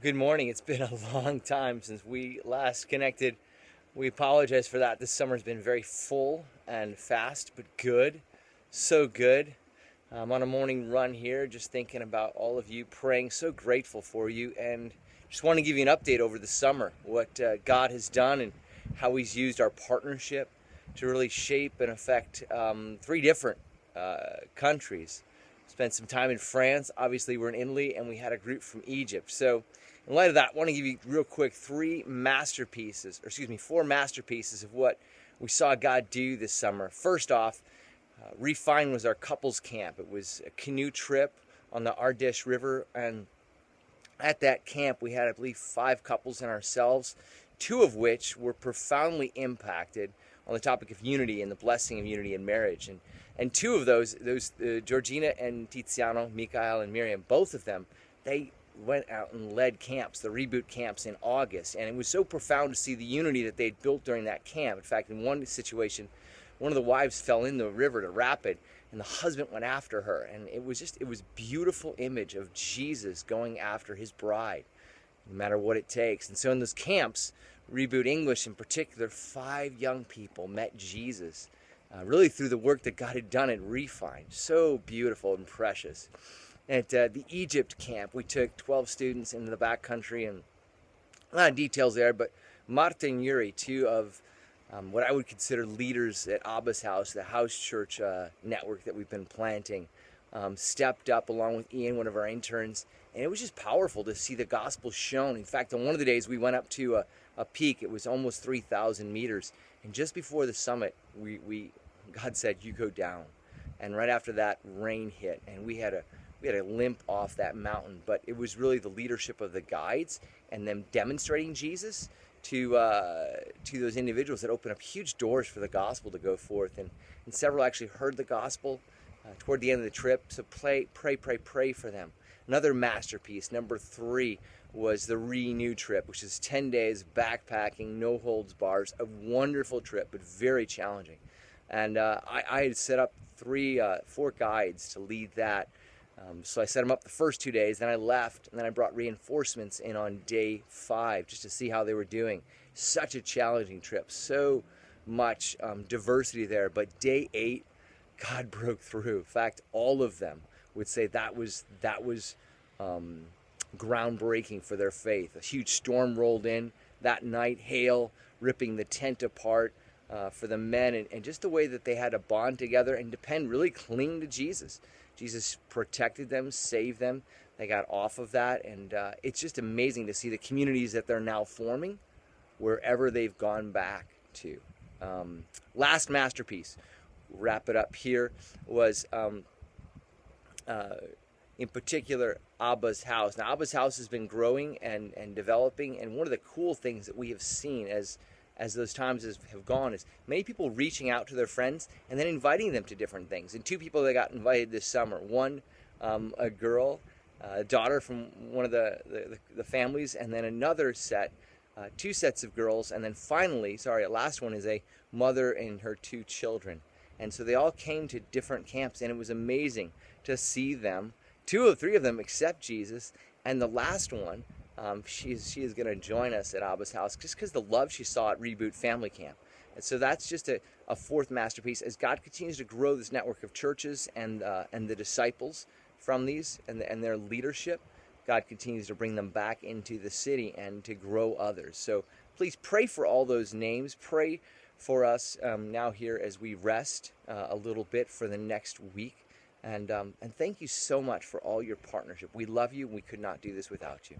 Good morning. It's been a long time since we last connected. We apologize for that. This summer's been very full and fast, but good. So good. I'm on a morning run here, just thinking about all of you, praying, so grateful for you, and just want to give you an update over the summer, what God has done and how He's used our partnership to really shape and affect three different countries. Spent some time in France. Obviously, we're in Italy, and we had a group from Egypt. So, in light of that, I want to give you real quick four masterpieces of what we saw God do this summer. First off, Refine was our couples camp. It was a canoe trip on the Ardèche River, and at that camp we had, I believe, 5 couples and ourselves, 2 of which were profoundly impacted on the topic of unity and the blessing of unity in marriage. And 2 of those, Georgina and Tiziano, Michael and Miriam, both of them, they went out and led camps, the reboot camps in August. And it was so profound to see the unity that they'd built during that camp. In fact, in one situation, one of the wives fell in the river to rapid, and the husband went after her. And it was a beautiful image of Jesus going after his bride, no matter what it takes. And so in those camps, Reboot English in particular, 5 young people met Jesus, really through the work that God had done at Refine. So beautiful and precious. At the Egypt camp, we took 12 students into the backcountry, and a lot of details there, but Marta and Yuri, 2 of what I would consider leaders at Abba's house, the house church network that we've been planting, stepped up along with Ian, one of our interns, and it was just powerful to see the gospel shown. In fact, on one of the days we went up to a peak. It was almost 3,000 meters, and just before the summit, God said, "You go down," and right after that, rain hit, and we had a limp off that mountain. But it was really the leadership of the guides and them demonstrating Jesus to those individuals that opened up huge doors for the gospel to go forth. And several actually heard the gospel toward the end of the trip. So pray for them. Another masterpiece, number 3, was the Renew trip, which is 10 days backpacking, no holds bars, a wonderful trip, but very challenging. And I had set up 4 guides to lead that. So I set them up the first 2 days, then I left, and then I brought reinforcements in on day 5 just to see how they were doing. Such a challenging trip, so much diversity there. But day 8, God broke through. In fact, all of them would say that was groundbreaking for their faith. A huge storm rolled in that night, hail ripping the tent apart for the men, and just the way that they had to bond together and really cling to Jesus. Jesus protected them, saved them. They got off of that, and it's just amazing to see the communities that they're now forming wherever they've gone back to. Last masterpiece, wrap it up here, was in particular Abba's house. Now, Abba's house has been growing and developing, and one of the cool things that we have seen as those times have gone is many people reaching out to their friends and then inviting them to different things. And 2 people that got invited this summer, one a girl, a daughter from one of the families, and then another set, 2 sets of girls, and then finally, the last one is a mother and her 2 children. And so they all came to different camps, and it was amazing to see them. 2 or 3 of them accept Jesus, and the last one, she is going to join us at Abba's house just because the love she saw at Reboot Family Camp. And so that's just a 4th masterpiece as God continues to grow this network of churches and the disciples from these and their leadership. God continues to bring them back into the city and to grow others. So please pray for all those names. Pray for us now here as we rest a little bit for the next week. And thank you so much for all your partnership. We love you. We could not do this without you.